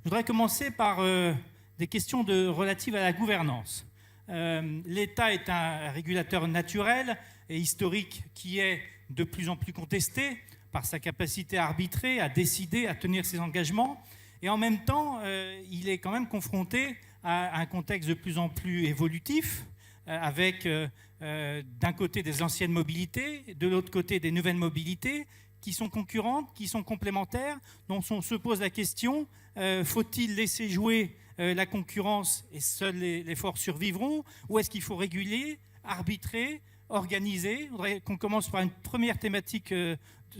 Je voudrais commencer par des questions relatives à la gouvernance. L'État est un régulateur naturel et historique qui est de plus en plus contesté par sa capacité à arbitrer, à décider, à tenir ses engagements. Et en même temps, il est quand même confronté à un contexte de plus en plus évolutif, avec d'un côté des anciennes mobilités, de l'autre côté des nouvelles mobilités, qui sont concurrentes, qui sont complémentaires, dont on se pose la question, faut-il laisser jouer la concurrence et seuls les forts survivront, ou est-ce qu'il faut réguler, arbitrer, organiser? Je voudrais qu'on commence par une première thématique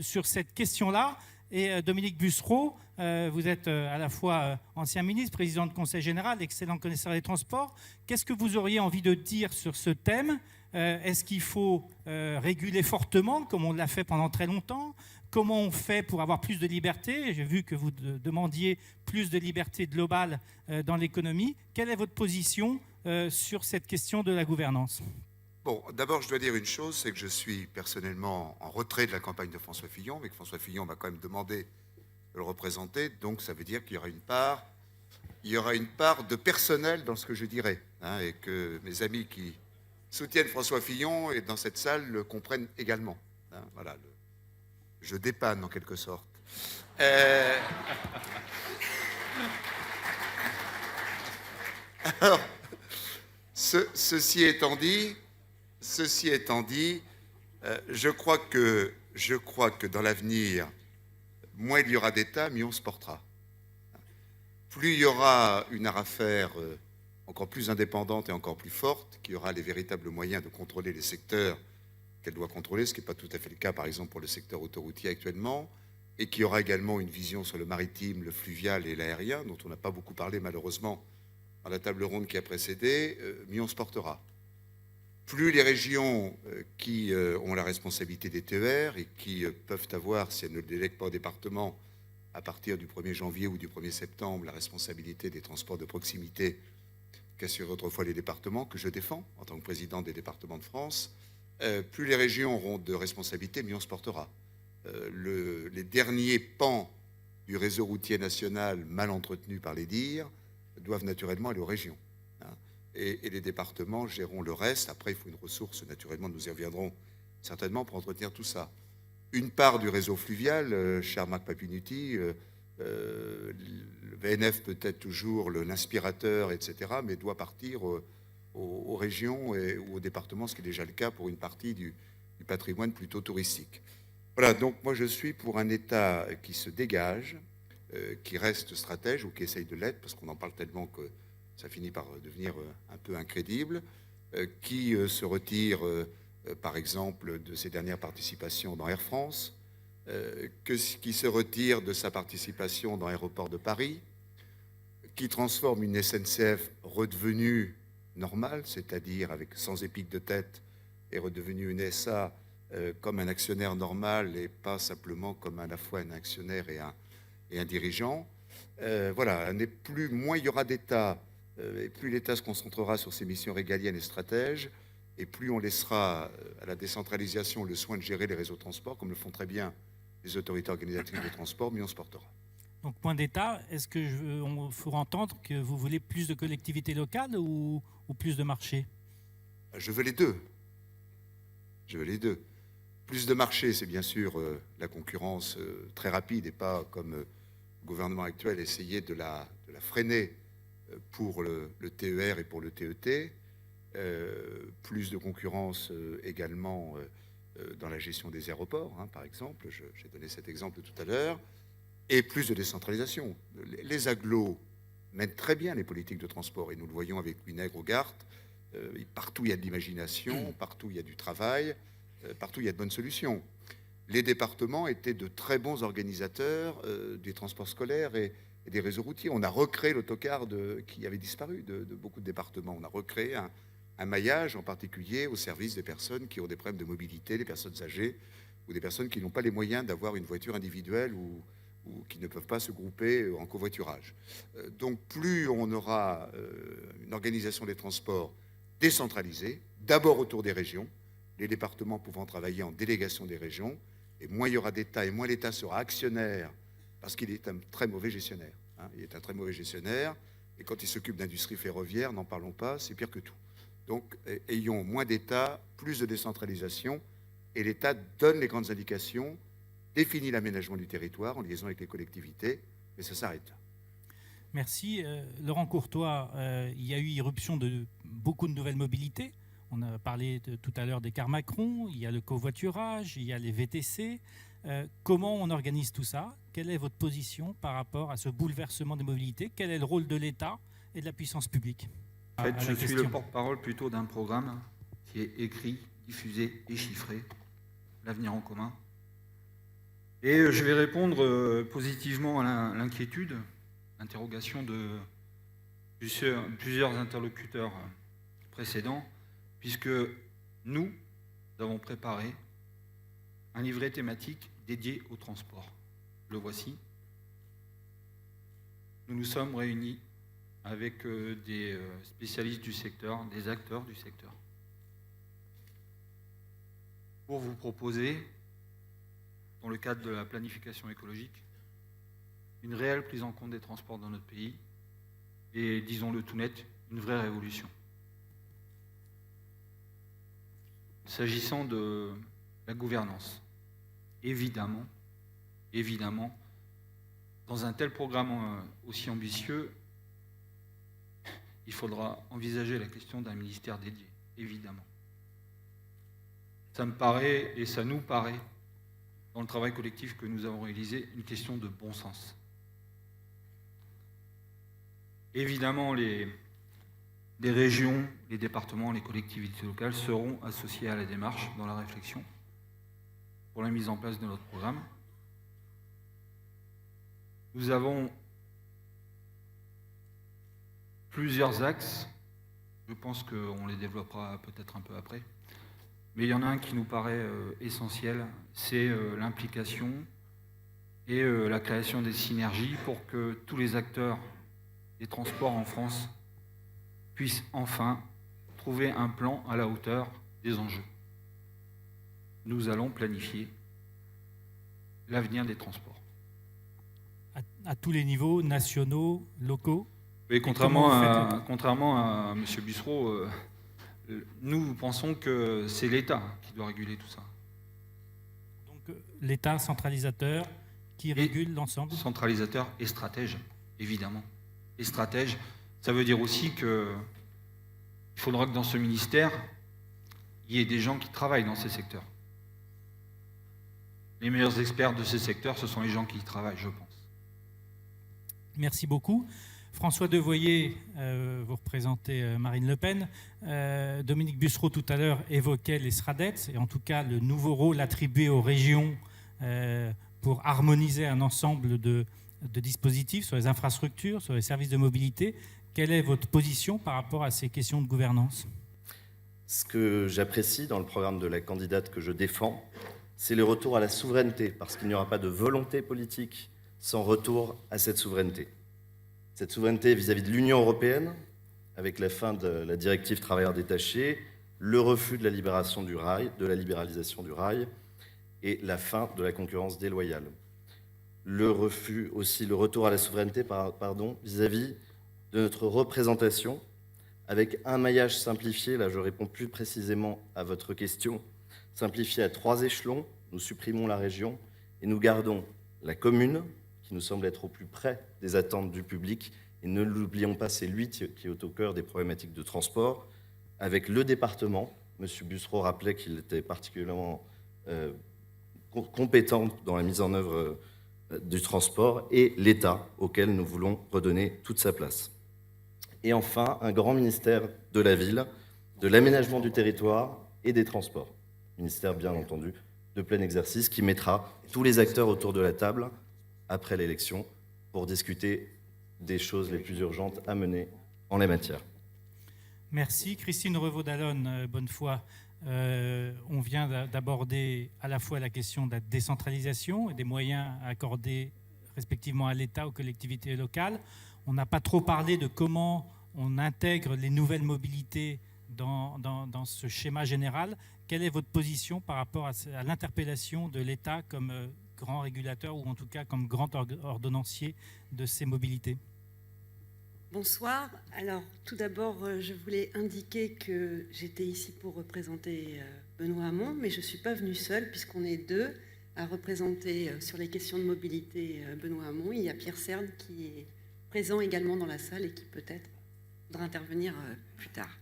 sur cette question-là. Et Dominique Bussereau, vous êtes à la fois ancien ministre, président de Conseil général, excellent connaisseur des transports. Qu'est-ce que vous auriez envie de dire sur ce thème? Est-ce qu'il faut réguler fortement, comme on l'a fait pendant très longtemps? Comment on fait pour avoir plus de liberté? J'ai vu que vous demandiez plus de liberté globale dans l'économie. Quelle est votre position sur cette question de la gouvernance? Bon, d'abord, je dois dire une chose, c'est que je suis personnellement en retrait de la campagne de François Fillon, mais que François Fillon m'a quand même demandé de le représenter, donc ça veut dire qu'il y aura une part de personnel dans ce que je dirai, hein, et que mes amis qui soutiennent François Fillon et dans cette salle le comprennent également. Hein, voilà, je dépanne en quelque sorte. Alors, ceci étant dit, je crois que dans l'avenir, moins il y aura d'État, mieux on se portera. Plus il y aura une ARAFER encore plus indépendante et encore plus forte, qui aura les véritables moyens de contrôler les secteurs qu'elle doit contrôler, ce qui n'est pas tout à fait le cas, par exemple, pour le secteur autoroutier actuellement, et qui aura également une vision sur le maritime, le fluvial et l'aérien, dont on n'a pas beaucoup parlé, malheureusement, dans la table ronde qui a précédé, mieux on se portera. Plus les régions qui ont la responsabilité des TER et qui peuvent avoir, si elles ne le délèguent pas au département, à partir du 1er janvier ou du 1er septembre, la responsabilité des transports de proximité qu'assuraient autrefois les départements, que je défends en tant que président des départements de France, plus les régions auront de responsabilités, mieux on se portera. Les derniers pans du réseau routier national mal entretenu par les DIR doivent naturellement aller aux régions. Et les départements géreront le reste. Après, il faut une ressource, naturellement, nous y reviendrons certainement pour entretenir tout ça. Une part du réseau fluvial, cher Marc Papinutti, le VNF peut être toujours l'inspirateur, etc., mais doit partir aux régions et aux départements, ce qui est déjà le cas pour une partie du patrimoine plutôt touristique. Voilà, donc moi je suis pour un État qui se dégage, qui reste stratège ou qui essaye de l'être, parce qu'on en parle tellement que ça finit par devenir un peu incrédible, qui se retire, par exemple, de ses dernières participations dans Air France, qui se retire de sa participation dans Aéroport de Paris, qui transforme une SNCF redevenue normale, c'est-à-dire sans épique de tête, est redevenue une SA comme un actionnaire normal et pas simplement comme à la fois un actionnaire et un dirigeant. Voilà, moins il y aura d'État, et plus l'État se concentrera sur ses missions régaliennes et stratèges, et plus on laissera à la décentralisation le soin de gérer les réseaux de transport, comme le font très bien les autorités organisatrices de transport, mieux on se portera. Donc, point d'État, est-ce qu'on faut entendre que vous voulez plus de collectivités locales ou plus de marché? Je veux les deux. Plus de marché, c'est bien sûr la concurrence très rapide et pas comme le gouvernement actuel essayer de la freiner pour le TER et pour le TET. Plus de concurrence également dans la gestion des aéroports, hein, par exemple. J'ai donné cet exemple tout à l'heure. Et plus de décentralisation. Les agglos mènent très bien les politiques de transport, et nous le voyons avec Winègre-Hogart. Partout il y a de l'imagination, partout il y a du travail, partout il y a de bonnes solutions. Les départements étaient de très bons organisateurs des transports scolaires et des réseaux routiers. On a recréé l'autocar qui avait disparu de beaucoup de départements. On a recréé un maillage, en particulier au service des personnes qui ont des problèmes de mobilité, les personnes âgées ou des personnes qui n'ont pas les moyens d'avoir une voiture individuelle ou qui ne peuvent pas se grouper en covoiturage. Donc plus on aura une organisation des transports décentralisée, d'abord autour des régions, les départements pouvant travailler en délégation des régions, et moins il y aura d'État, et moins l'État sera actionnaire, parce qu'il est un très mauvais gestionnaire. hein. Il est un très mauvais gestionnaire. Et quand il s'occupe d'industrie ferroviaire, n'en parlons pas, c'est pire que tout. Donc, ayons moins d'État, plus de décentralisation, et l'État donne les grandes indications, définit l'aménagement du territoire en liaison avec les collectivités, mais ça s'arrête là. Merci. Laurent Courtois, il y a eu irruption de beaucoup de nouvelles mobilités. On a parlé tout à l'heure des cars Macron, il y a le covoiturage, il y a les VTC. Comment on organise tout ça? Quelle est votre position par rapport à ce bouleversement des mobilités? Quel est le rôle de l'État et de la puissance publique? En fait, je suis le porte-parole plutôt d'un programme qui est écrit, diffusé et chiffré, l'avenir en commun. Et je vais répondre positivement à l'inquiétude, l'interrogation de plusieurs interlocuteurs précédents, puisque nous avons préparé un livret thématique dédié au transport. Le voici. Nous nous sommes réunis avec des spécialistes du secteur, des acteurs du secteur, pour vous proposer, dans le cadre de la planification écologique, une réelle prise en compte des transports dans notre pays et, disons-le tout net, une vraie révolution. S'agissant de la gouvernance, évidemment, dans un tel programme aussi ambitieux, il faudra envisager la question d'un ministère dédié, évidemment. Ça me paraît, et ça nous paraît, dans le travail collectif que nous avons réalisé, une question de bon sens. Évidemment, les régions, les départements, les collectivités locales seront associés à la démarche dans la réflexion pour la mise en place de notre programme. Nous avons plusieurs axes, je pense qu'on les développera peut-être un peu après, mais il y en a un qui nous paraît essentiel, c'est l'implication et la création des synergies pour que tous les acteurs des transports en France puissent enfin trouver un plan à la hauteur des enjeux. Nous allons planifier l'avenir des transports. À tous les niveaux, nationaux, locaux? Et contrairement à M. Bussereau, nous pensons que c'est l'État qui doit réguler tout ça. Donc l'État centralisateur qui régule l'ensemble? Centralisateur et stratège, évidemment. Et stratège, ça veut dire aussi qu'il faudra que dans ce ministère, il y ait des gens qui travaillent dans ces secteurs. Les meilleurs experts de ces secteurs, ce sont les gens qui y travaillent, je pense. Merci beaucoup. François Devoyer, vous représentez Marine Le Pen. Dominique Bussereau, tout à l'heure, évoquait les SRADET, et en tout cas le nouveau rôle attribué aux régions pour harmoniser un ensemble de dispositifs sur les infrastructures, sur les services de mobilité. Quelle est votre position par rapport à ces questions de gouvernance? Ce que j'apprécie dans le programme de la candidate que je défends, c'est le retour à la souveraineté, parce qu'il n'y aura pas de volonté politique sans retour à cette souveraineté. Cette souveraineté vis-à-vis de l'Union européenne, avec la fin de la directive travailleurs détachés, le refus de la libération du rail, de la libéralisation du rail, et la fin de la concurrence déloyale. Le refus aussi, le retour à la souveraineté, vis-à-vis de notre représentation, avec un maillage simplifié, là je réponds plus précisément à votre question, simplifié à 3 échelons, nous supprimons la région et nous gardons la commune, qui nous semble être au plus près des attentes du public, et ne l'oublions pas, c'est lui qui est au cœur des problématiques de transport, avec le département. M. Bussereau rappelait qu'il était particulièrement compétent dans la mise en œuvre du transport, et l'État, auquel nous voulons redonner toute sa place. Et enfin, un grand ministère de la ville, de l'aménagement du territoire et des transports. Ministère, bien entendu, de plein exercice, qui mettra tous les acteurs autour de la table après l'élection pour discuter des choses les plus urgentes à mener en la matière. Merci. Christine Revaud-Dallon, Bonnefoy. On vient d'aborder à la fois la question de la décentralisation et des moyens accordés respectivement à l'État, aux collectivités locales. On n'a pas trop parlé de comment on intègre les nouvelles mobilités dans ce schéma général. Quelle est votre position par rapport à l'interpellation de l'État comme grand régulateur ou en tout cas comme grand ordonnancier de ces mobilités. Bonsoir. Alors, tout d'abord, je voulais indiquer que j'étais ici pour représenter Benoît Hamon, mais je ne suis pas venue seule, puisqu'on est deux à représenter sur les questions de mobilité Benoît Hamon. Il y a Pierre Cerne qui est présent également dans la salle et qui peut-être voudra intervenir plus tard.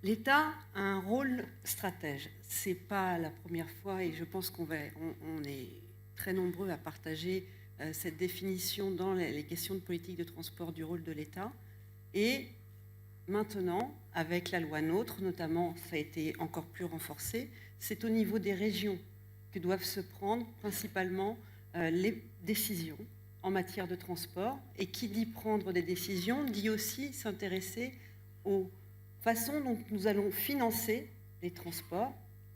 L'État a un rôle stratège. Ce n'est pas la première fois et je pense qu'on est très nombreux à partager cette définition dans les questions de politique de transport du rôle de l'État. Et maintenant, avec la loi NOTRe, notamment, ça a été encore plus renforcé, c'est au niveau des régions que doivent se prendre principalement les décisions en matière de transport. Et qui dit prendre des décisions, dit aussi s'intéresser aux façons dont nous allons financer les transports.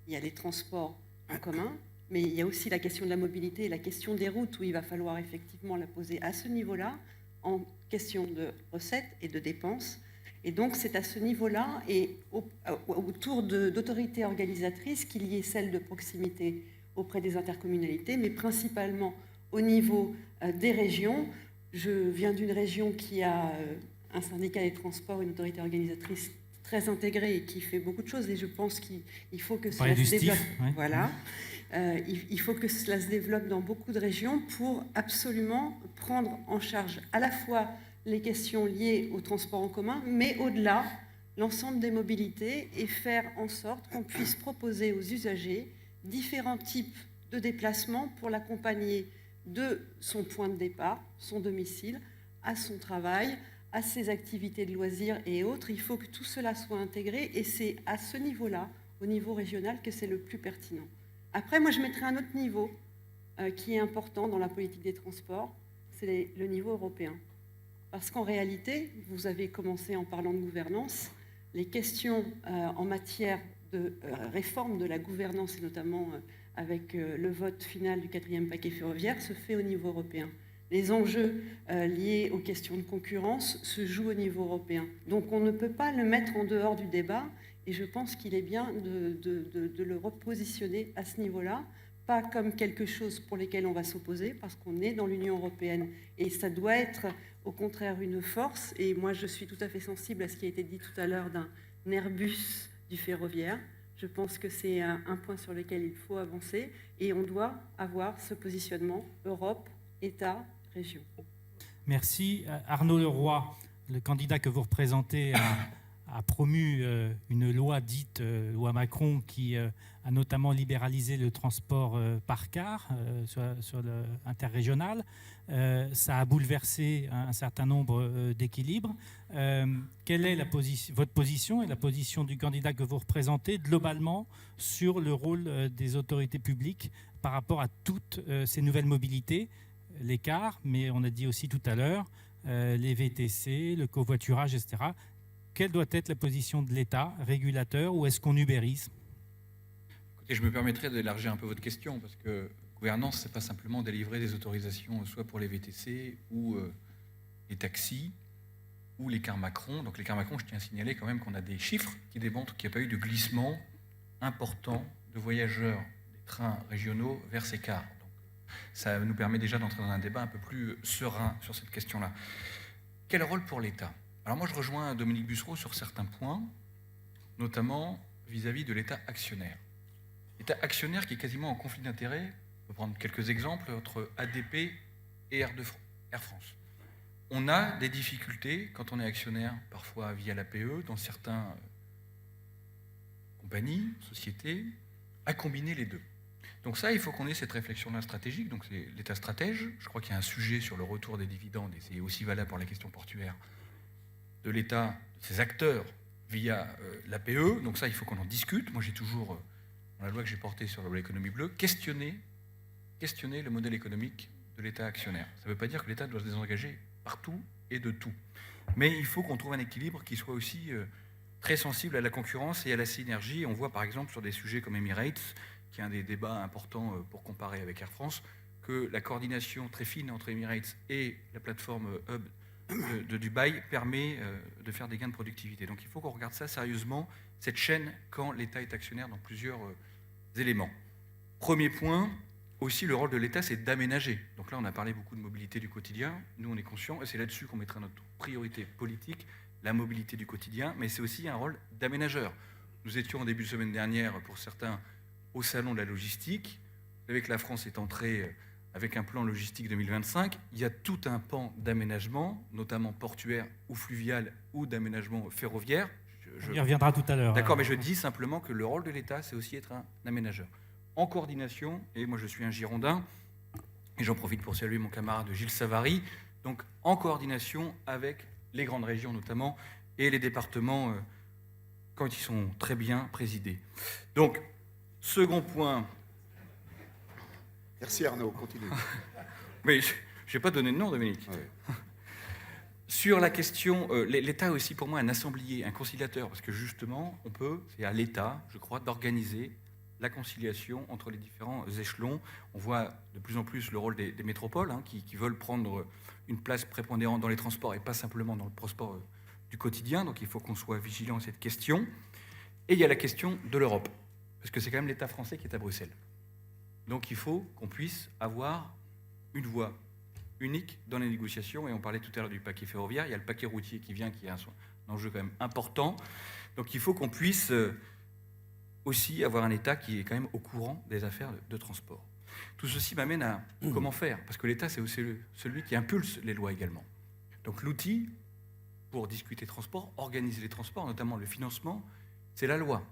Il y a les transports en commun, mais il y a aussi la question de la mobilité et la question des routes où il va falloir effectivement la poser à ce niveau-là, en question de recettes et de dépenses. Et donc c'est à ce niveau-là et autour d'autorités organisatrices qu'il y ait celle de proximité auprès des intercommunalités, mais principalement au niveau des régions. Je viens d'une région qui a un syndicat des transports, une autorité organisatrice très intégrée et qui fait beaucoup de choses. Et je pense qu'il faut que cela se développe. Ouais. Voilà. Il faut que cela se développe dans beaucoup de régions pour absolument prendre en charge à la fois les questions liées au transport en commun, mais au-delà, l'ensemble des mobilités et faire en sorte qu'on puisse proposer aux usagers différents types de déplacements pour l'accompagner de son point de départ, son domicile, à son travail, à ses activités de loisirs et autres. Il faut que tout cela soit intégré et c'est à ce niveau-là, au niveau régional, que c'est le plus pertinent. Après, moi, je mettrai un autre niveau qui est important dans la politique des transports, c'est le niveau européen. Parce qu'en réalité, vous avez commencé en parlant de gouvernance, les questions en matière de réforme de la gouvernance, et notamment avec le vote final du 4e paquet ferroviaire, se fait au niveau européen. Les enjeux liés aux questions de concurrence se jouent au niveau européen. Donc on ne peut pas le mettre en dehors du débat. Et je pense qu'il est bien de le repositionner à ce niveau-là, pas comme quelque chose pour lequel on va s'opposer, parce qu'on est dans l'Union européenne. Et ça doit être, au contraire, une force. Et moi, je suis tout à fait sensible à ce qui a été dit tout à l'heure d'un Airbus du ferroviaire. Je pense que c'est un point sur lequel il faut avancer. Et on doit avoir ce positionnement Europe, État, région. Merci. Arnaud Leroy, le candidat que vous représentez, a promu une loi dite loi Macron qui a notamment libéralisé le transport par car sur le interrégional. Ça a bouleversé un certain nombre d'équilibres. Quelle est votre position et la position du candidat que vous représentez globalement sur le rôle des autorités publiques par rapport à toutes ces nouvelles mobilités, les cars, mais on a dit aussi tout à l'heure les VTC, le covoiturage, etc. Quelle doit être la position de l'État, régulateur, ou est-ce qu'on ubérise ? Écoutez, je me permettrai d'élargir un peu votre question, parce que gouvernance, ce n'est pas simplement délivrer des autorisations, soit pour les VTC, ou les taxis, ou les cars Macron. Donc les cars Macron, je tiens à signaler quand même qu'on a des chiffres qui démontrent qu'il n'y a pas eu de glissement important de voyageurs des trains régionaux vers ces cars. Donc ça nous permet déjà d'entrer dans un débat un peu plus serein sur cette question-là. Quel rôle pour l'État ? Alors moi, je rejoins Dominique Bussereau sur certains points, notamment vis-à-vis de l'État actionnaire. L'État actionnaire qui est quasiment en conflit d'intérêts. On peut prendre quelques exemples entre ADP et Air France. On a des difficultés quand on est actionnaire, parfois via l'APE, dans certaines compagnies, sociétés, à combiner les deux. Donc ça, il faut qu'on ait cette réflexion-là stratégique. Donc c'est l'État stratège. Je crois qu'il y a un sujet sur le retour des dividendes, et c'est aussi valable pour la question portuaire, de l'État, de ses acteurs, via l'APE. Donc ça, il faut qu'on en discute. Moi, j'ai toujours, dans la loi que j'ai portée sur l'économie bleue, questionné le modèle économique de l'État actionnaire. Ça ne veut pas dire que l'État doit se désengager partout et de tout. Mais il faut qu'on trouve un équilibre qui soit aussi très sensible à la concurrence et à la synergie. On voit par exemple sur des sujets comme Emirates, qui est un des débats importants pour comparer avec Air France, que la coordination très fine entre Emirates et la plateforme Hub de Dubaï permet de faire des gains de productivité. Donc il faut qu'on regarde ça sérieusement, cette chaîne, quand l'État est actionnaire dans plusieurs éléments. Premier point, aussi, le rôle de l'État, c'est d'aménager. Donc là, on a parlé beaucoup de mobilité du quotidien. Nous, on est conscients, et c'est là-dessus qu'on mettra notre priorité politique, la mobilité du quotidien, mais c'est aussi un rôle d'aménageur. Nous étions en début de semaine dernière, pour certains, au Salon de la logistique. Vous savez que la France est entrée avec un plan logistique 2025. Il y a tout un pan d'aménagement, notamment portuaire ou fluvial, ou d'aménagement ferroviaire. On y reviendra tout à l'heure. D'accord, mais je dis simplement que le rôle de l'État, c'est aussi être un aménageur. En coordination, et moi je suis un Girondin, et j'en profite pour saluer mon camarade Gilles Savary, donc en coordination avec les grandes régions notamment, et les départements quand ils sont très bien présidés. Donc, second point... Merci Arnaud, continue. Mais je n'ai pas donné de nom, Dominique. Ouais. Sur la question, l'État est aussi pour moi un assemblier, un conciliateur, parce que justement, c'est à l'État, je crois, d'organiser la conciliation entre les différents échelons. On voit de plus en plus le rôle des métropoles, qui veulent prendre une place prépondérante dans les transports et pas simplement dans le transport du quotidien. Donc il faut qu'on soit vigilant à cette question. Et il y a la question de l'Europe, parce que c'est quand même l'État français qui est à Bruxelles. Donc il faut qu'on puisse avoir une voix unique dans les négociations. Et on parlait tout à l'heure du paquet ferroviaire, il y a le paquet routier qui vient, qui est un enjeu quand même important. Donc il faut qu'on puisse aussi avoir un État qui est quand même au courant des affaires de transport. Tout ceci m'amène à comment faire, parce que l'État, c'est aussi celui qui impulse les lois également. Donc l'outil pour discuter transport, organiser les transports, notamment le financement, c'est la loi.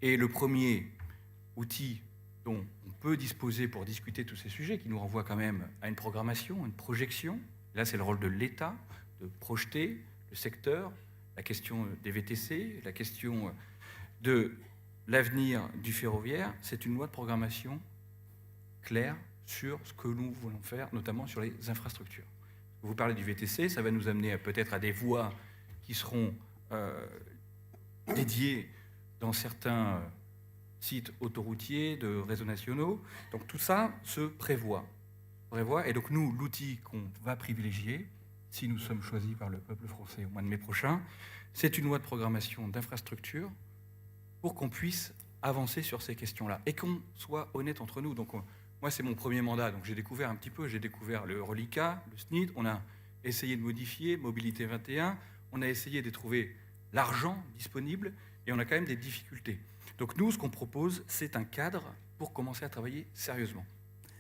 Et le premier outil dont on peut disposer pour discuter tous ces sujets, qui nous renvoie quand même à une programmation, une projection, là c'est le rôle de l'État, de projeter le secteur, la question des VTC, la question de l'avenir du ferroviaire, c'est une loi de programmation claire sur ce que nous voulons faire, notamment sur les infrastructures. Vous parlez du VTC, ça va nous amener peut-être à des voies qui seront dédiées dans certains sites autoroutiers, de réseaux nationaux. Donc tout ça se prévoit. Et donc nous, l'outil qu'on va privilégier, si nous sommes choisis par le peuple français au mois de mai prochain, c'est une loi de programmation d'infrastructures pour qu'on puisse avancer sur ces questions-là et qu'on soit honnête entre nous. Donc moi, c'est mon premier mandat, donc j'ai découvert le reliquat, le SNID, on a essayé de modifier Mobilité 21, on a essayé de trouver l'argent disponible et on a quand même des difficultés. Donc nous, ce qu'on propose, c'est un cadre pour commencer à travailler sérieusement.